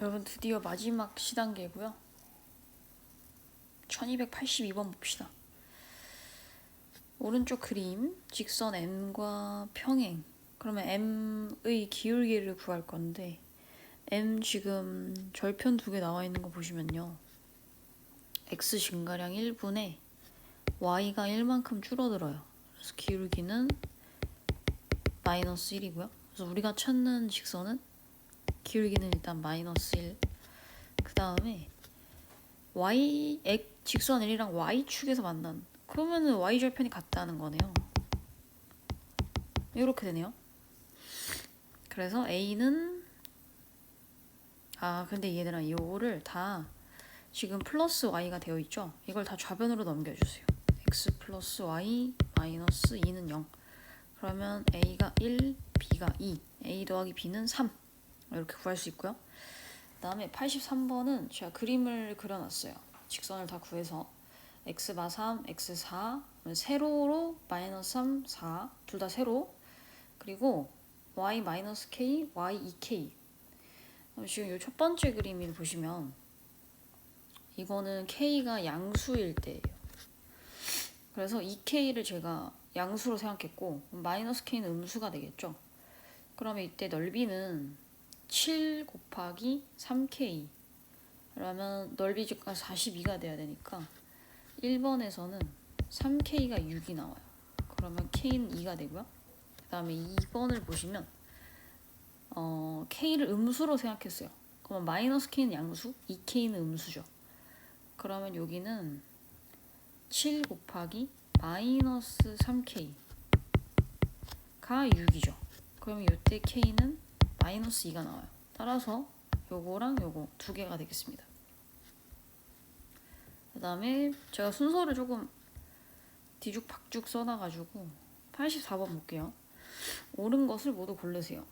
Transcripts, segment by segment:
여러분 드디어 마지막 시단계고요. 1282번 봅시다. 오른쪽 그림 직선 M과 평행. 그러면 M의 기울기를 구할 건데 M 지금 절편 두 개 나와 있는 거 보시면요. X 증가량 1분에 Y가 1만큼 줄어들어요. 그래서 기울기는 마이너스 1이고요. 그래서 우리가 찾는 직선은 기울기는 일단 마이너스 1. 그 다음에 직선 L이랑 Y축에서 만난, 그러면은 Y절편이 같다는 거네요. 이렇게 되네요. 그래서 A는 근데 얘들아 이거를 다 지금 플러스 Y가 되어 있죠. 이걸 다 좌변으로 넘겨주세요. X 플러스 Y 마이너스 2는 0. 그러면 A가 1, B가 2, A 더하기 B는 3 이렇게 구할 수 있고요. 그 다음에 83번은 제가 그림을 그려놨어요. 직선을 다 구해서 X바 3, X4 세로로 마이너스 3, 4 둘 다 세로, 그리고 Y 마이너스 K, Y 2K. 지금 이 첫 번째 그림을 보시면 이거는 K가 양수일 때예요. 그래서 2K를 제가 양수로 생각했고 마이너스 K는 음수가 되겠죠. 그러면 이때 넓이는 7 곱하기 3K. 그러면 넓이 값 42가 돼야 되니까 1번에서는 3K가 6이 나와요. 그러면 K는 2가 되고요. 그 다음에 2번을 보시면 K를 음수로 생각했어요. 그러면 마이너스 K는 양수, 2K는 음수죠. 그러면 여기는 7 곱하기 마이너스 3K가 6이죠. 그러면 이때 K는 마이너스 2가 나와요. 따라서 요거랑 요거 두 개가 되겠습니다. 그 다음에 제가 순서를 조금 뒤죽박죽 써놔가지고 84번 볼게요. 옳은 것을 모두 고르세요.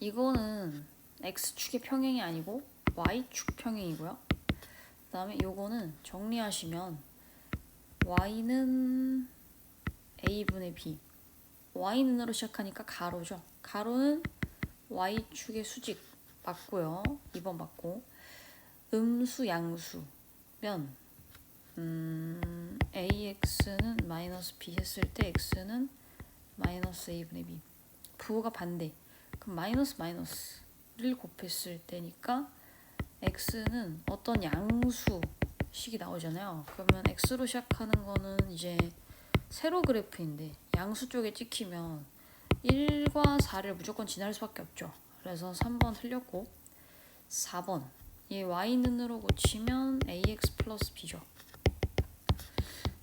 이거는 X축의 평행이 아니고 Y축 평행이고요. 그 다음에 요거는 정리하시면 Y는 A분의 B, Y는으로 시작하니까 가로죠. 가로는 Y축의 수직 맞고요. 2번 맞고, 음수 양수면 AX는 마이너스 B 했을 때 X는 마이너스 A분의 B. 부호가 반대. 그럼 마이너스 마이너스를 곱했을 때니까 X는 어떤 양수식이 나오잖아요. 그러면 X로 시작하는 거는 이제 세로 그래프인데 양수 쪽에 찍히면 1과 4를 무조건 지날 수밖에 없죠. 그래서 3번 틀렸고, 4번 얘 Y는으로 고치면 AX 플러스 B죠.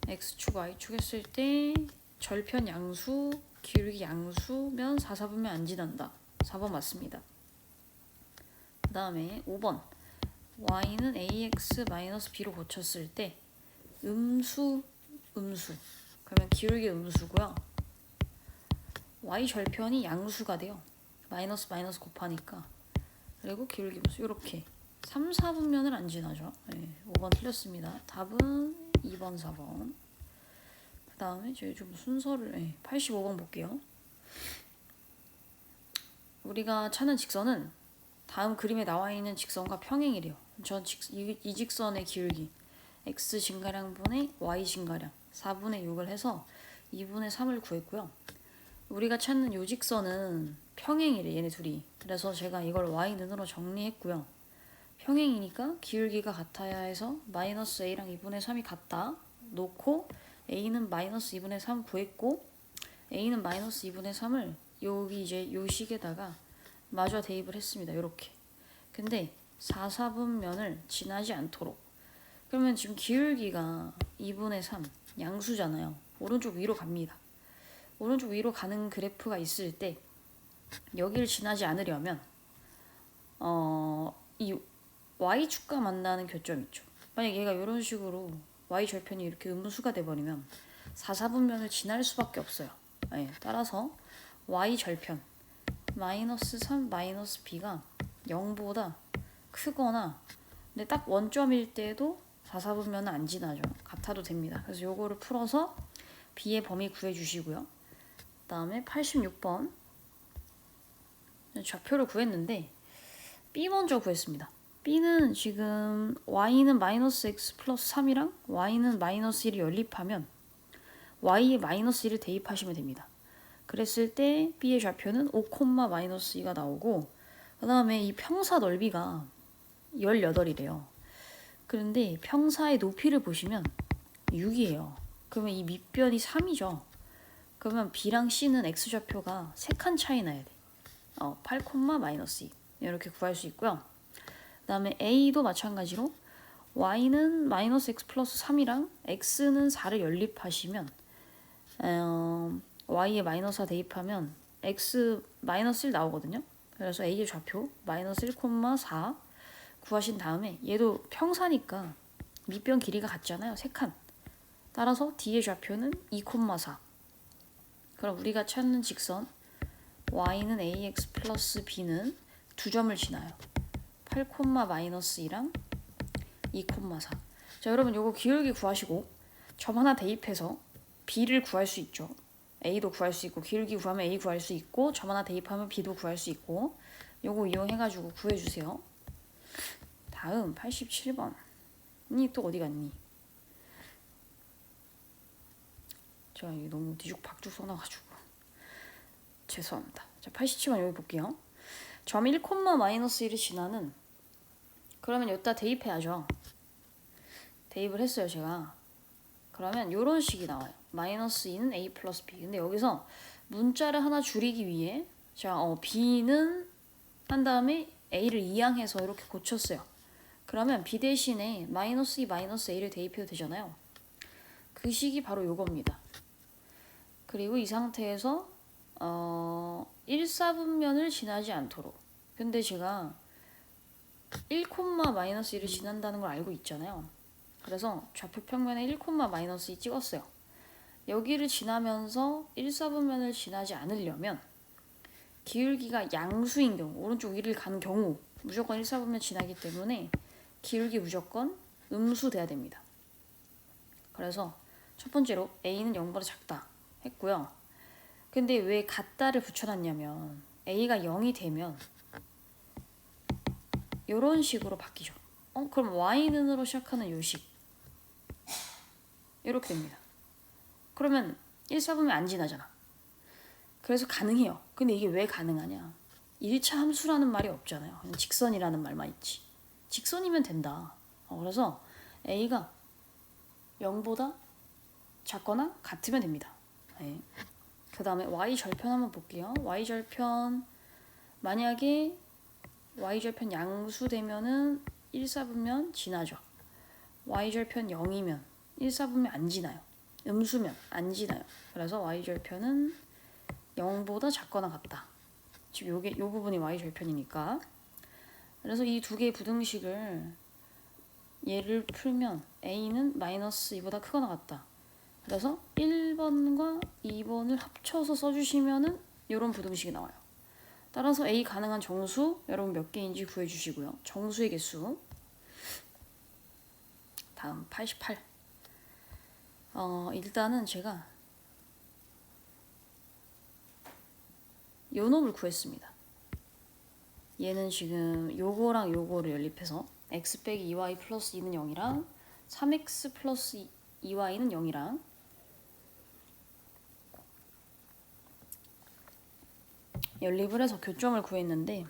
X축 Y축 했을 때 절편 양수 기울기 양수면 4, 4분면 안 지난다. 4번 맞습니다. 그 다음에 5번 Y는 AX-B로 고쳤을 때 음수 그러면 기울기 음수고요. Y 절편이 양수가 돼요. 마이너스 마이너스 곱하니까. 그리고 기울기 음수 이렇게 3, 4분면을 안 지나죠. 네, 5번 틀렸습니다. 답은 2번, 4번. 그 다음에 저희 좀 순서를 85번 볼게요. 우리가 찾는 직선은 다음 그림에 나와 있는 직선과 평행이래요. 이 직선의 기울기 X 증가량분의 Y 증가량 4분의 6을 해서 2분의 3을 구했고요. 우리가 찾는 이 직선은 평행이래, 얘네 둘이. 그래서 제가 이걸 Y는으로 정리했고요. 평행이니까 기울기가 같아야 해서 마이너스 A랑 2분의 3이 같다 놓고 A는 마이너스 2분의 3 구했고, A는 마이너스 2분의 3을 여기 이제 요 식에다가 마저 대입을 했습니다. 요렇게. 근데 4, 4분면을 지나지 않도록. 그러면 지금 기울기가 2분의 3 양수잖아요. 오른쪽 위로 갑니다. 오른쪽 위로 가는 그래프가 있을 때 여기를 지나지 않으려면 이 Y축과 만나는 교점 있죠. 만약 얘가 이런 식으로 Y절편이 이렇게 음수가 돼버리면 4, 4분면을 지날 수밖에 없어요. 네, 따라서 Y절편 마이너스 3 마이너스 B가 0보다 크거나, 근데 딱 원점일 때도 4, 4분면은 안 지나죠. 같아도 됩니다. 그래서 요거를 풀어서 B의 범위 구해주시고요. 그 다음에 86번 좌표를 구했는데 B 먼저 구했습니다. B는 지금 y는 마이너스 x 플러스 3이랑 y는 마이너스 1을 연립하면 y에 마이너스 1을 대입하시면 됩니다. 그랬을 때 B의 좌표는 5, 마이너스 2가 나오고 그 다음에 이 평사 넓이가 18이래요. 그런데 평사의 높이를 보시면 6이에요. 그러면 이 밑변이 3이죠. 그러면 B랑 C는 X좌표가 3칸 차이 나야 돼. 8, 마이너스 2 이렇게 구할 수 있고요. 그 다음에 A도 마찬가지로 Y는 마이너스 X 플러스 3이랑 X는 4를 연립하시면 Y에 마이너스 4 대입하면 X 마이너스 1 나오거든요. 그래서 A의 좌표 마이너스 1, 4 구하신 다음에 얘도 평사니까 밑변 길이가 같잖아요. 3칸. 따라서 D의 좌표는 2, 4. 그럼 우리가 찾는 직선 y는 ax 플러스 b는 두 점을 지나요. 8, 마이너스 2랑 2, 4. 자, 여러분 요거 기울기 구하시고 점 하나 대입해서 b를 구할 수 있죠. a도 구할 수 있고 기울기 구하면 a 구할 수 있고 점 하나 대입하면 b도 구할 수 있고 요거 이용해가지고 구해주세요. 다음 87번. 니 또 어디 갔니? 제가 이게 너무 뒤죽박죽 써놔가지고 죄송합니다. 자, 87번 여기 볼게요. 점 1, 마이너스 1을 지나는 그러면 여기다 대입해야죠. 대입을 했어요 제가. 그러면 이런 식이 나와요. 마이너스 2는 a 플러스 b. 근데 여기서 문자를 하나 줄이기 위해 자, b는 한 다음에 a를 이항해서 이렇게 고쳤어요. 그러면 b 대신에 마이너스 2, 마이너스 a를 대입해도 되잖아요. 그 식이 바로 요겁니다. 그리고 이 상태에서 1, 4분면을 지나지 않도록. 근데 제가 1, 마이너스 1을 지난다는 걸 알고 있잖아요. 그래서 좌표 평면에 1, 마이너스 2 찍었어요. 여기를 지나면서 1, 4분면을 지나지 않으려면 기울기가 양수인 경우, 오른쪽 위를 가는 경우 무조건 1, 4분면 지나기 때문에 기울기 무조건 음수 돼야 됩니다. 그래서 첫 번째로 a는 0보다 작다 했고요. 근데 왜 같다를 붙여놨냐면 a가 0이 되면 이런 식으로 바뀌죠. 그럼 y는으로 시작하는 요식 이렇게 됩니다. 그러면 1, 4분면 안 지나잖아. 그래서 가능해요. 근데 이게 왜 가능하냐? 1차 함수라는 말이 없잖아요. 그냥 직선이라는 말만 있지. 직선이면 된다. 그래서 a가 0보다 작거나 같으면 됩니다. 네. 그 다음에 y절편 한번 볼게요. y절편 만약에 y절편 양수되면은 1, 4분면 지나죠. y절편 0이면 1, 4분면 안 지나요. 음수면 안 지나요. 그래서 y절편은 0보다 작거나 같다. 지금 요 부분이 y절편이니까. 그래서 이 두 개의 부등식을 얘를 풀면 a는 마이너스 2보다 크거나 같다. 그래서 1번과 2번을 합쳐서 써주시면은 이런 부등식이 나와요. 따라서 a 가능한 정수 여러분 몇 개인지 구해주시고요. 정수의 개수. 다음 88. 일단은 제가 요 놈을 구했습니다. 얘는 지금 요거랑 요거를 연립해서 x 빼기 2y 플러스 2는 0이랑 3x 플러스 2y는 0이랑 연립을 해서 교점을 구했는데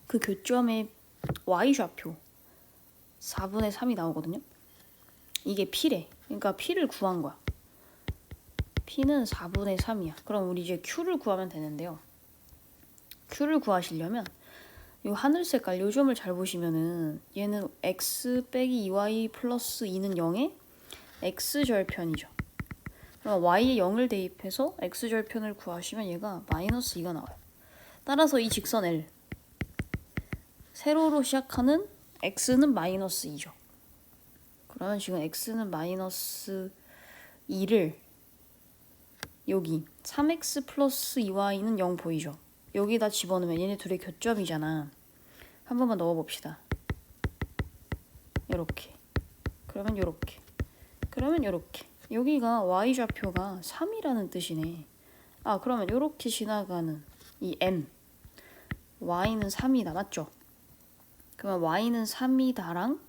그 교점의 y좌표 4분의 3이 나오거든요. 이게 p래. 그러니까 p를 구한 거야. p는 4분의 3이야. 그럼 우리 이제 q를 구하면 되는데요. q를 구하시려면 요 하늘 색깔 요 점을 잘 보시면은 얘는 x 빼기 2y 플러스 2는 0의 x절편이죠. 그럼 y에 0을 대입해서 x절편을 구하시면 얘가 마이너스 2가 나와요. 따라서 이 직선 L 세로로 시작하는 x는 마이너스 2죠. 그러면 지금 x는 마이너스 2를 여기 3x 플러스 2y는 0 보이죠? 여기다 집어넣으면 얘네 둘의 교점이잖아. 한 번만 넣어봅시다. 요렇게. 그러면 요렇게. 그러면 요렇게. 여기가 y좌표가 3이라는 뜻이네. 그러면 요렇게 지나가는 이 m y는 3이다. 맞죠? 그러면 y는 3이다랑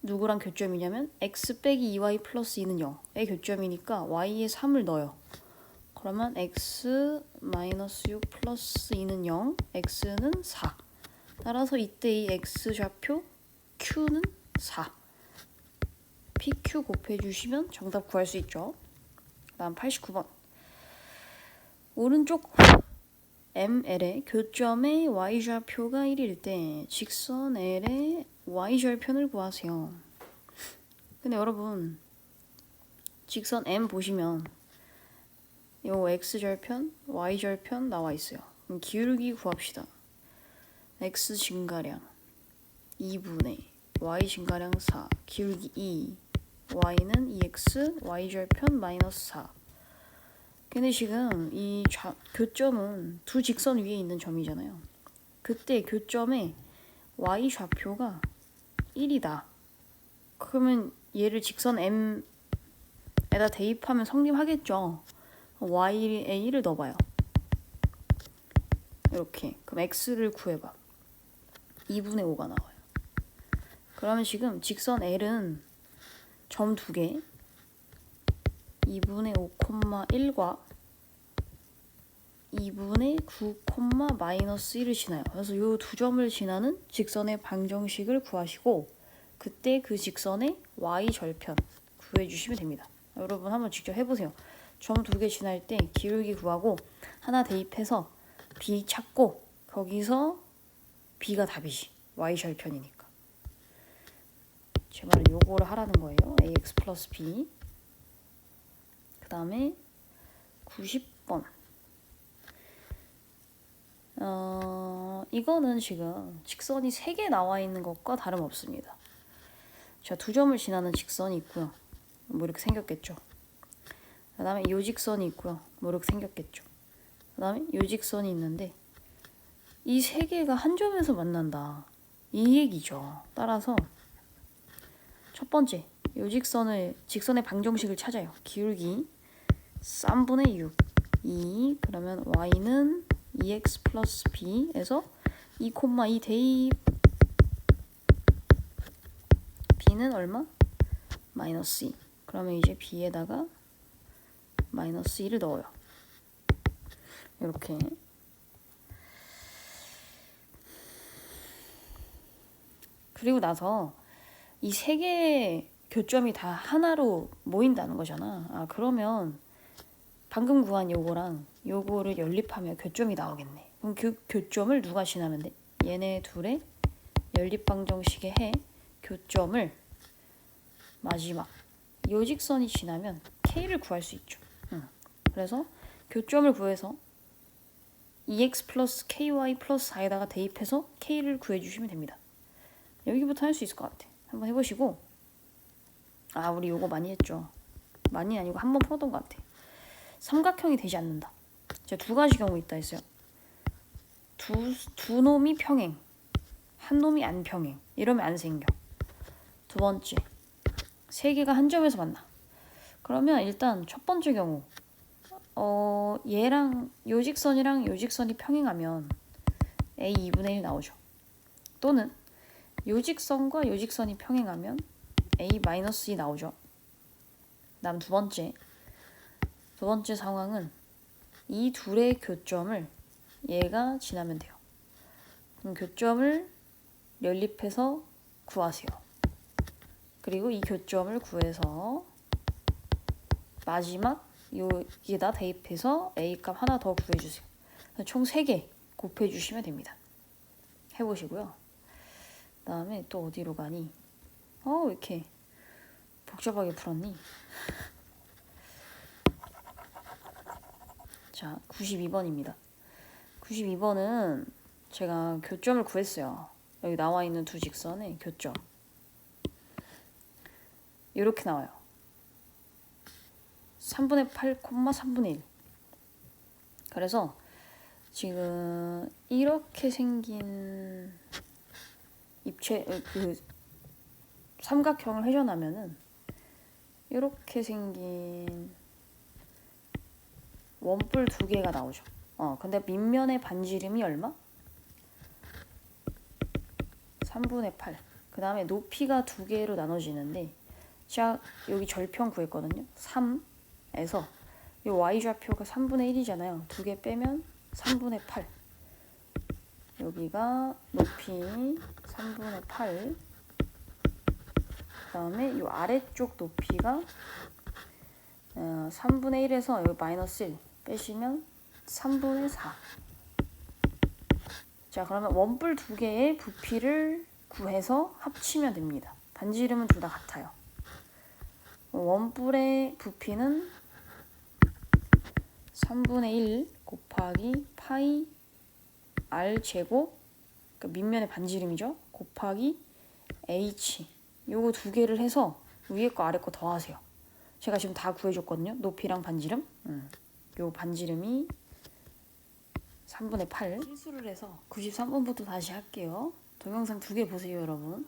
누구랑 교점이냐면 x 빼기 2y 플러스 2는 0의 교점이니까 y에 3을 넣어요. 그러면 x 마이너스 6 플러스 2는 0, x는 4. 따라서 이때 이 x좌표 q는 4. pq 곱해주시면 정답 구할 수 있죠. 다음 89번. 오른쪽 ML의 교점의 y좌표가 1일 때 직선 L의 y절편을 구하세요. 근데 여러분 직선 M 보시면 요 x절편, y절편 나와 있어요. 그럼 기울기 구합시다. x 증가량 2분의 y 증가량 4, 기울기 2, y는 2x, y절편 마이너스 4. 근데 지금 이 교점은 두 직선 위에 있는 점이잖아요. 그때 교점의 y좌표가 1이다. 그러면 얘를 직선 M에다 대입하면 성립하겠죠. y에 1을 넣어봐요. 이렇게. 그럼 x를 구해봐. 2분의 5가 나와요. 그러면 지금 직선 L은 점 2개 2분의 5,1과 2분의 9, 마이너스 1을 지나요. 그래서 이 두 점을 지나는 직선의 방정식을 구하시고 그때 그 직선의 y절편 구해주시면 됩니다. 여러분 한번 직접 해보세요. 점 2개 지날 때 기울기 구하고 하나 대입해서 b 찾고 거기서 b가 답이지. y절편이니까. 제 말은 요거를 하라는 거예요. ax 플러스 b. 그 다음에 90번. 이거는 지금 직선이 3개 나와 있는 것과 다름없습니다. 자, 두 점을 지나는 직선이 있고요. 뭐 이렇게 생겼겠죠. 그 다음에 요 직선이 있고요. 뭐 이렇게 생겼겠죠. 그 다음에 요 직선이 있는데 이 3개가 한 점에서 만난다. 이 얘기죠. 따라서 첫 번째, 요 직선의 방정식을 찾아요. 기울기 3분의 6, 2, 그러면 y는 2x 플러스 b에서 2,2 대입 b는 얼마? 마이너스 2. 그러면 이제 b에다가 마이너스 2를 넣어요. 이렇게. 그리고 나서 이 3개의 교점이 다 하나로 모인다는 거잖아. 아, 그러면 방금 구한 요거랑 요거를 연립하면 교점이 나오겠네. 그럼 그 교점을 누가 지나면 돼? 얘네 둘의 연립방정식의 해 교점을 마지막 요 직선이 지나면 k를 구할 수 있죠. 그래서 교점을 구해서 2x 플러스 ky 플러스 4에다가 대입해서 k를 구해주시면 됩니다. 여기부터 할 수 있을 것 같아. 한번 해보시고. 아, 우리 요거 많이 했죠. 많이 아니고 한 번 풀었던 것 같아. 삼각형이 되지 않는다. 제가 두 가지 경우 있다 했어요. 두 놈이 평행, 한 놈이 안 평행. 이러면 안 생겨. 두 번째, 3개가 한 점에서 만나. 그러면 일단 첫 번째 경우 얘랑 요 직선이랑 요 직선이 평행하면 a 2분의 1 나오죠. 또는 요 직선과 요 직선이 평행하면 a 마이너스 2 나오죠. 다음 두 번째 상황은 이 둘의 교점을 얘가 지나면 돼요. 그럼 교점을 연립해서 구하세요. 그리고 이 교점을 구해서 마지막 여기에다 대입해서 a 값 하나 더 구해주세요. 총 3개 곱해주시면 됩니다. 해보시고요. 그 다음에 또 어디로 가니? 왜 이렇게 복잡하게 풀었니? 자, 92번입니다. 92번은 제가 교점을 구했어요. 여기 나와 있는 두 직선의 교점. 이렇게 나와요. 3분의 8, 3분의 1. 그래서 지금 이렇게 생긴 삼각형을 회전하면은 이렇게 생긴 원뿔 2개가 나오죠. 근데 밑면의 반지름이 얼마? 3분의 8. 그 다음에 높이가 두 개로 나눠지는데 자 여기 절편 구했거든요. 3에서 이 y좌표가 3분의 1이잖아요. 두 개 빼면 3분의 8. 여기가 높이 3분의 8. 그 다음에 이 아래쪽 높이가 3분의 1에서 여기 마이너스 1 빼시면 3분의 4. 자 그러면 원뿔 두 개의 부피를 구해서 합치면 됩니다. 반지름은 둘 다 같아요. 원뿔의 부피는 3분의 1 곱하기 파이 r 제곱, 그러니까 밑면의 반지름이죠. 곱하기 h. 요거 두 개를 해서 위에 거 아래 거 더하세요. 제가 지금 다 구해줬거든요. 높이랑 반지름. 요 반지름이 3분의 8. 실수를 해서 93번부터 다시 할게요. 동영상 두 개 보세요, 여러분.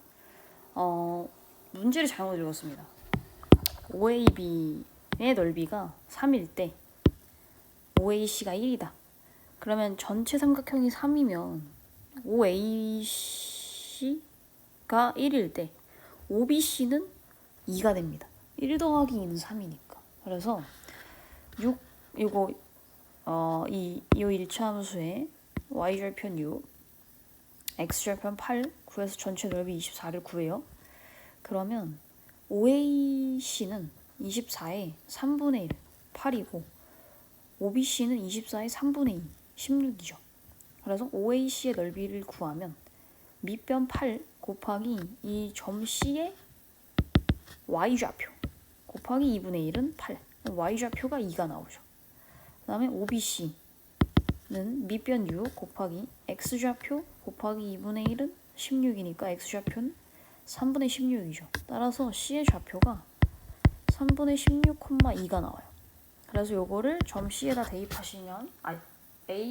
문제를 잘못 읽었습니다. OAB의 넓이가 3일 때 OAC가 1이다. 그러면 전체 삼각형이 3이면 OAC가 1일 때 OBC는 2가 됩니다. 1 더하기 2는 3이니까. 그래서 6 이거 이 1차 함수에 y절편 6 x절편 8 구해서 전체 넓이 24를 구해요. 그러면 OAC는 24의 3분의 1 8이고 OBC는 24의 3분의 2 16이죠. 그래서 OAC의 넓이를 구하면 밑변 8 곱하기 이 점 C의 y좌표 곱하기 2분의 1은 8. y좌표가 2가 나오죠. 그 다음에 OBC는 밑변 6 곱하기 x좌표 곱하기 2분의 1은 16이니까 x좌표는 3분의 16이죠. 따라서 C의 좌표가 3분의 16,2가 나와요. 그래서 요거를 점 C에다 대입하시면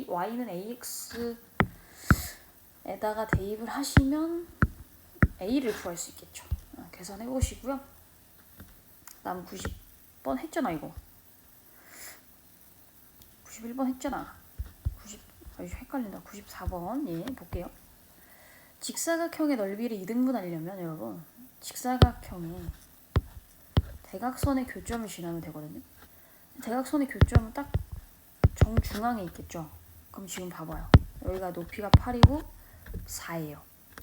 y는 ax에다가 대입을 하시면 a를 구할 수 있겠죠. 계산해 보시고요. 다음 90번 했잖아 이거. 91번 했잖아. 헷갈린다. 94번 예 볼게요. 직사각형의 넓이를 2등분 하려면 여러분 직사각형이 대각선의 교점을 지나면 되거든요. 대각선의 교점은 딱 정중앙에 있겠죠. 그럼 지금 봐봐요. 여기가 높이가 8이고 4예요.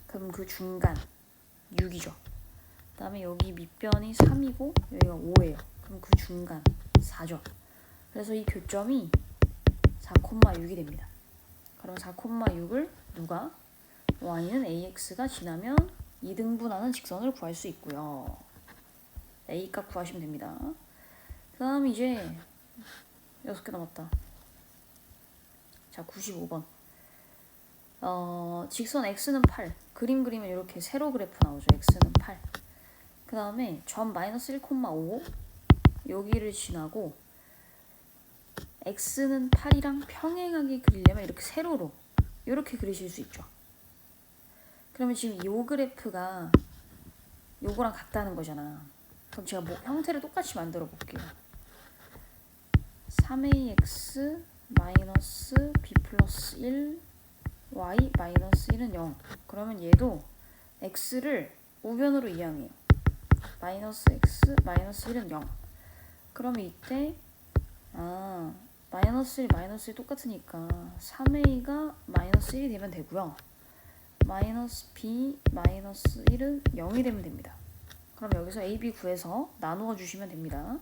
그럼 그 중간 6이죠. 그 다음에 여기 밑변이 3이고 여기가 5예요. 그럼 그 중간 4죠. 그래서 이 교점이 4,6이 됩니다. 그럼 4,6을 누가? y는 ax가 지나면 2등분하는 직선을 구할 수 있고요. a 값 구하시면 됩니다. 그 다음 이제 6개 남았다. 자 95번. 직선 x는 8. 그림 그리면 이렇게 세로 그래프 나오죠. x는 8. 그 다음에 점 마이너스 1,5 여기를 지나고 x는 8이랑 평행하게 그리려면 이렇게 세로로 이렇게 그리실 수 있죠. 그러면 지금 이 그래프가 요거랑 같다는 거잖아. 그럼 제가 뭐 형태를 똑같이 만들어 볼게요. 3ax 마이너스 b 플러스 1 y 마이너스 1은 0. 그러면 얘도 x를 우변으로 이항해요. 마이너스 x 마이너스 1은 0. 그러면 이때 마이너스 1 마이너스 1 똑같으니까 3a가 마이너스 1이 되면 되고요. 마이너스 b 마이너스 1은 0이 되면 됩니다. 그럼 여기서 a, b 구해서 나누어 주시면 됩니다.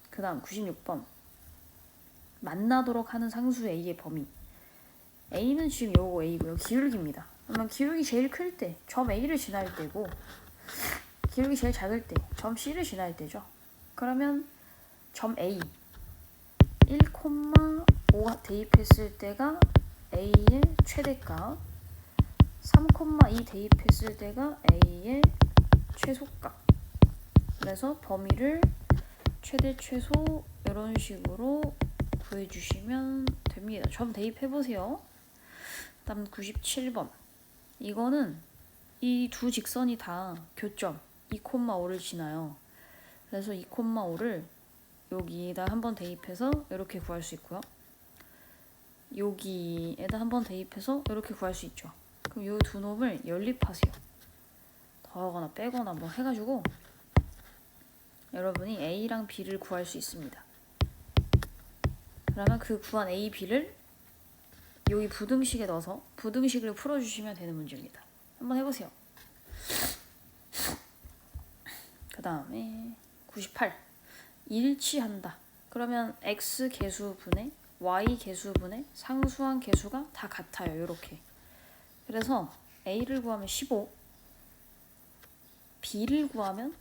그 다음 96번. 만나도록 하는 상수 a의 범위. a는 지금 요거 a고요. 기울기입니다. 그러면 기울기 제일 클 때 점 a를 지날 때고 기울기 제일 작을 때 점 c를 지날 때죠. 그러면 점 a 1,5 대입했을 때가 a의 최대값, 3,2 대입했을 때가 a의 최소값. 그래서 범위를 최대 최소 이런 식으로 구해주시면 됩니다. 점 대입해보세요. 다음 97번. 이거는 이 두 직선이 다 교점 2,5를 지나요. 그래서 2,5를 여기다 한번 대입해서 이렇게 구할 수 있고요. 여기에다 한번 대입해서 이렇게 구할 수 있죠. 그럼 이 두 놈을 연립하세요. 더하거나 빼거나 뭐 해가지고 여러분이 A랑 B를 구할 수 있습니다. 그러면 그 구한 A, B를 여기 부등식에 넣어서 부등식을 풀어주시면 되는 문제입니다. 한번 해보세요. 그 다음에 98 일치한다. 그러면 X 개수분의 Y 개수분의 상수한 개수가 다 같아요. 이렇게. 그래서 A를 구하면 15, B를 구하면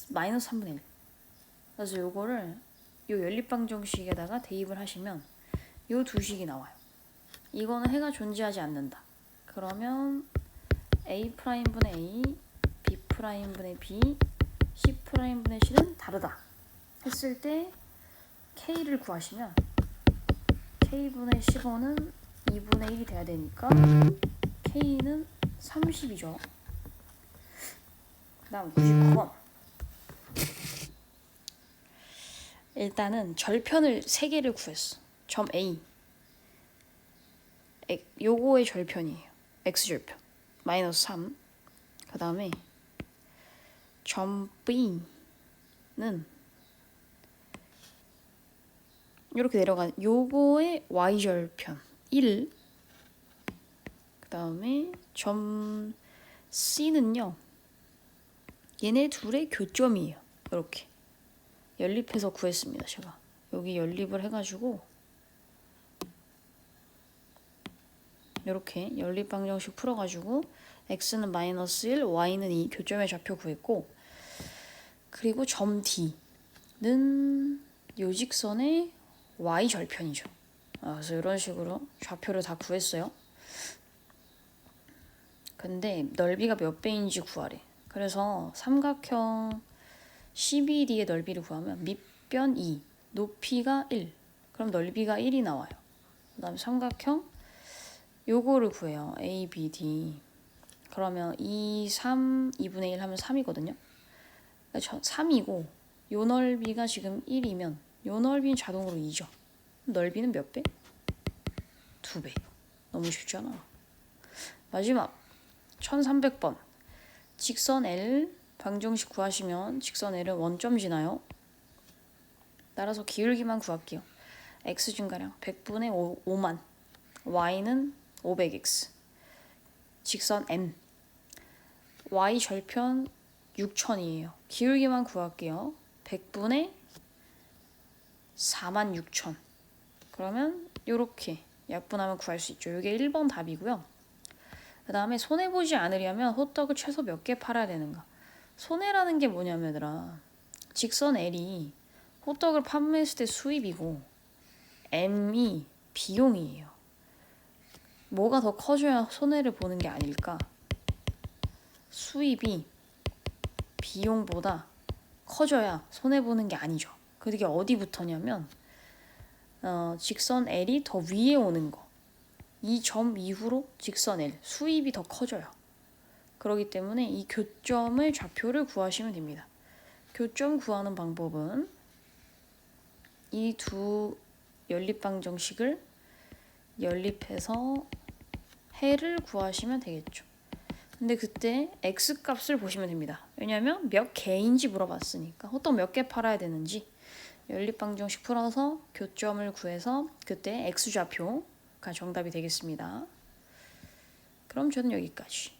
마이너스 3분의 1. 그래서 요거를 요 연립방정식에다가 대입을 하시면 요 두 식이 나와요. 이거는 해가 존재하지 않는다. 그러면 A'분의 A, B'분의 B, C'분의 C는 다르다 했을 때 K를 구하시면 K분의 15는 2분의 1이 돼야 되니까 K는 30이죠. 그 다음 99번. 일단은 절편을 3개를 구했어. 점 A. 요거의 절편이에요. X절편. 마이너스 3. 그 다음에 점 B는 이렇게 내려가는 요거의 Y절편 1. 그 다음에 점 C는요. 얘네 둘의 교점이에요. 이렇게. 연립해서 구했습니다. 제가 여기 연립을 해가지고 이렇게 연립방정식 풀어가지고 x는 마이너스 1, y는 2 교점의 좌표 구했고, 그리고 점 D는 요 직선의 y절편이죠. 그래서 이런 식으로 좌표를 다 구했어요. 근데 넓이가 몇 배인지 구하래. 그래서 삼각형 CBD의 넓이를 구하면 밑변 2, 높이가 1. 그럼 넓이가 1이 나와요. 그 다음에 삼각형 요거를 구해요. ABD. 그러면 2, 3, 2분의 1 하면 3이거든요. 3이고 요 넓이가 지금 1이면 요 넓이는 자동으로 2죠. 넓이는 몇 배? 2배. 너무 쉽잖아. 마지막 1300번. 직선 L 방정식 구하시면 직선 L은 원점 지나요. 따라서 기울기만 구할게요. X 증가량 100분의 5만, Y는 500X. 직선 M Y 절편 6000이에요. 기울기만 구할게요. 100분의 46,000. 그러면 요렇게 약분하면 구할 수 있죠. 이게 1번 답이고요. 그 다음에 손해보지 않으려면 호떡을 최소 몇 개 팔아야 되는가. 손해라는 게 뭐냐면 얘들아, 직선 L이 호떡을 판매했을 때 수입이고 M이 비용이에요. 뭐가 더 커져야 손해를 보는 게 아닐까? 수입이 비용보다 커져야 손해보는 게 아니죠. 그게 어디부터냐면 직선 L이 더 위에 오는 거. 이 점 이후로 직선 L, 수입이 더 커져요. 그렇기 때문에 이 교점의 좌표를 구하시면 됩니다. 교점 구하는 방법은 이 두 연립방정식을 연립해서 해를 구하시면 되겠죠. 근데 그때 X값을 보시면 됩니다. 왜냐하면 몇 개인지 물어봤으니까 호떡 몇 개 팔아야 되는지 연립방정식 풀어서 교점을 구해서 그때 X좌표가 정답이 되겠습니다. 그럼 저는 여기까지.